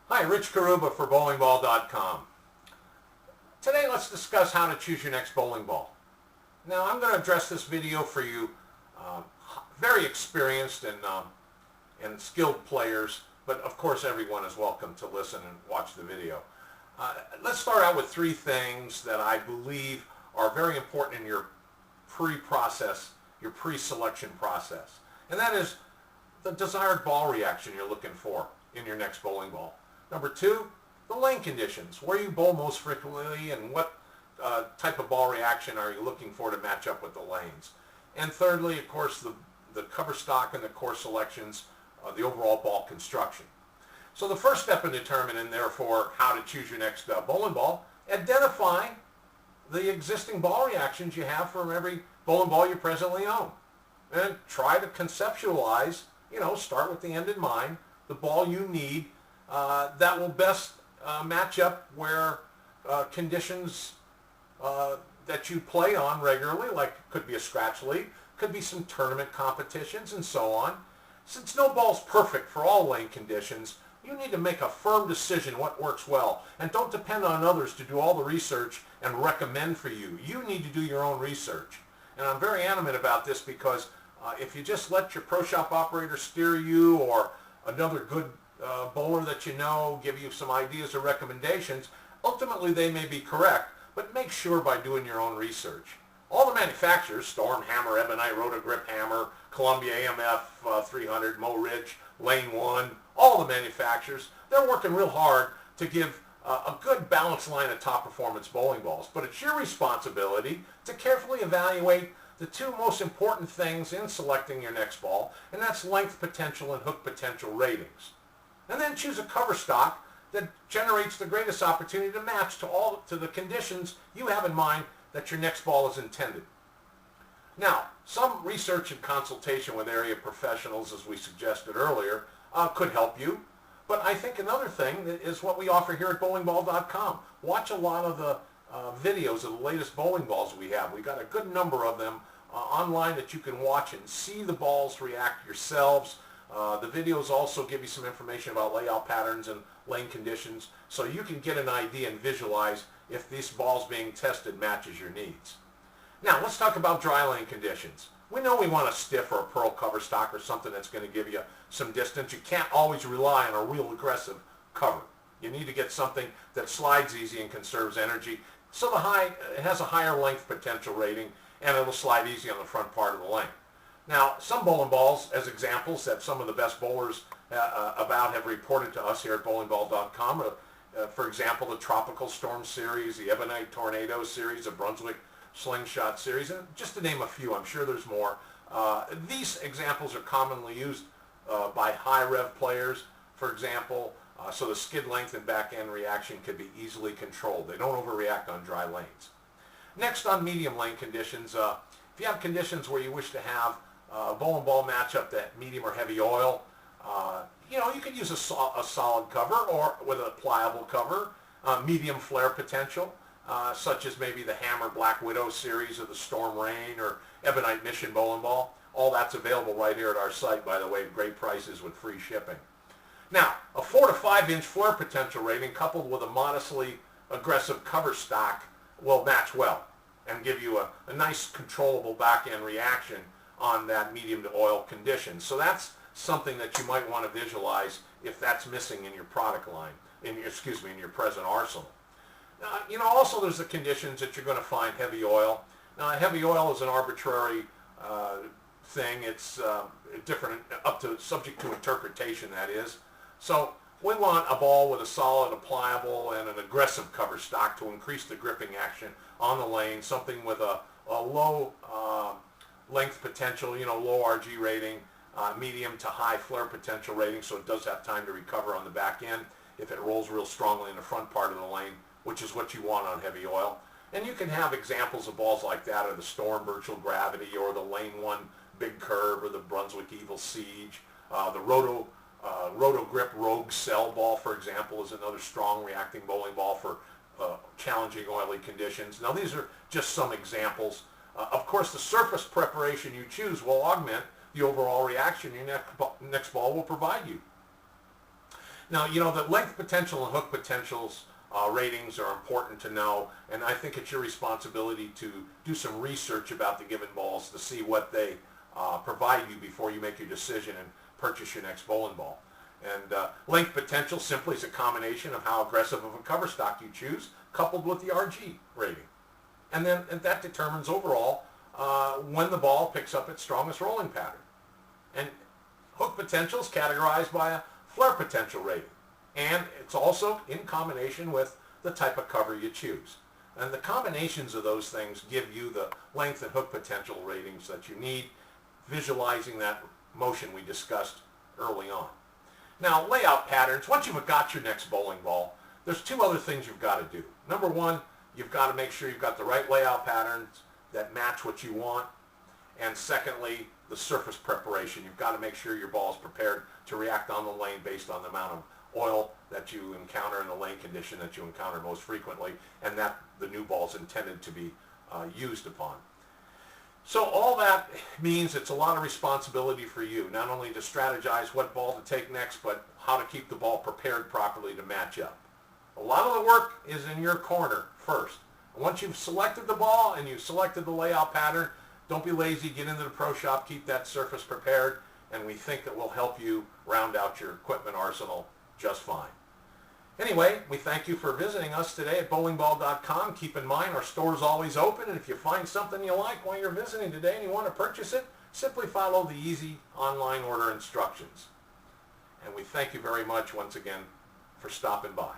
Hi, Rich Carrubba for bowlingball.com. Today let's discuss how to choose your next bowling ball. Now I'm going to address this video for you very experienced and skilled players, but of course everyone is welcome to listen and watch the video. Let's start out with three things that I believe are very important in your pre-process, your pre-selection process. And that is the desired ball reaction you're looking for in your next bowling ball. Number two, the lane conditions, where you bowl most frequently and what type of ball reaction are you looking for to match up with the lanes. And thirdly, of course, the cover stock and the course selections, the overall ball construction. So the first step in determining, therefore, how to choose your next bowling ball, identify the existing ball reactions you have from every bowling ball you presently own. And try to conceptualize, start with the end in mind, the ball you need that will best match up where conditions that you play on regularly, like could be a scratch league, could be some tournament competitions and so on. Since no ball's perfect for all lane conditions, you need to make a firm decision what works well, and don't depend on others to do all the research and recommend for you. You need to do your own research. And I'm very adamant about this because if you just let your pro shop operator steer you, or another good bowler that you know give you some ideas or recommendations, ultimately they may be correct, but make sure by doing your own research. All the manufacturers, Storm, Hammer, Ebonite, Rotogrip Hammer, Columbia AMF 300, Mo Ridge, Lane 1, all the manufacturers, they're working real hard to give a good balanced line of top performance bowling balls. But it's your responsibility to carefully evaluate the two most important things in selecting your next ball, and that's length potential and hook potential ratings. And then choose a cover stock that generates the greatest opportunity to match to the conditions you have in mind that your next ball is intended. Now, some research and consultation with area professionals, as we suggested earlier, could help you. But I think another thing is what we offer here at bowlingball.com. Watch a lot of the videos of the latest bowling balls we have. We've got a good number of them online that you can watch and see the balls react yourselves. The videos also give you some information about layout patterns and lane conditions, so you can get an idea and visualize if this ball's being tested matches your needs. Now let's talk about dry lane conditions. We know we want a stiff or a pearl cover stock or something that's going to give you some distance. You can't always rely on a real aggressive cover. You need to get something that slides easy and conserves energy. So it has a higher length potential rating, and it'll slide easy on the front part of the lane. Now, some bowling balls, as examples that some of the best bowlers have reported to us here at bowlingball.com, for example, the Tropical Storm Series, the Ebonite Tornado Series, the Brunswick Slingshot Series, and just to name a few, I'm sure there's more. These examples are commonly used by high rev players, for example, so the skid length and back end reaction can be easily controlled. They don't overreact on dry lanes. Next, on medium lane conditions, if you have conditions where you wish to have a bowling ball matchup that medium or heavy oil, you could use a solid cover or with a pliable cover, medium flare potential, such as maybe the Hammer Black Widow series or the Storm Rain or Ebonite Mission bowling ball. All that's available right here at our site, by the way, great prices with free shipping. Now, a 4 to 5 inch flare potential rating coupled with a modestly aggressive cover stock will match well and give you a nice controllable back end reaction on that medium to oil condition. So that's something that you might want to visualize if that's missing in your product line, in your present arsenal. Also there's the conditions that you're going to find heavy oil. Now, heavy oil is an arbitrary thing. It's different, subject to interpretation, that is. So we want a ball with a solid, a pliable, and an aggressive cover stock to increase the gripping action on the lane, something with a low length potential, low RG rating, medium to high flare potential rating, so it does have time to recover on the back end if it rolls real strongly in the front part of the lane, which is what you want on heavy oil. And you can have examples of balls like that, or the Storm Virtual Gravity, or the Lane 1 Big Curve, or the Brunswick Evil Siege. The Rotogrip Rogue Cell ball, for example, is another strong reacting bowling ball for challenging oily conditions. Now, these are just some examples. Of course, the surface preparation you choose will augment the overall reaction your next ball will provide you. Now, the length potential and hook potentials ratings are important to know, and I think it's your responsibility to do some research about the given balls to see what they provide you before you make your decision and purchase your next bowling ball. And length potential simply is a combination of how aggressive of a cover stock you choose coupled with the RG rating. And that determines overall when the ball picks up its strongest rolling pattern. And hook potential is categorized by a flare potential rating. And it's also in combination with the type of cover you choose. And the combinations of those things give you the length and hook potential ratings that you need, visualizing that motion we discussed early on. Now, layout patterns. Once you've got your next bowling ball, there's two other things you've got to do. Number one, you've got to make sure you've got the right layout patterns that match what you want. And secondly, the surface preparation. You've got to make sure your ball is prepared to react on the lane based on the amount of oil that you encounter in the lane condition that you encounter most frequently, and that the new ball is intended to be used upon. So all that means it's a lot of responsibility for you, not only to strategize what ball to take next, but how to keep the ball prepared properly to match up. A lot of the work is in your corner first. Once you've selected the ball and you've selected the layout pattern, don't be lazy, get into the pro shop, keep that surface prepared, and we think that will help you round out your equipment arsenal just fine. Anyway, we thank you for visiting us today at bowlingball.com. Keep in mind our store is always open, and if you find something you like while you're visiting today and you want to purchase it, simply follow the easy online order instructions. And we thank you very much once again for stopping by.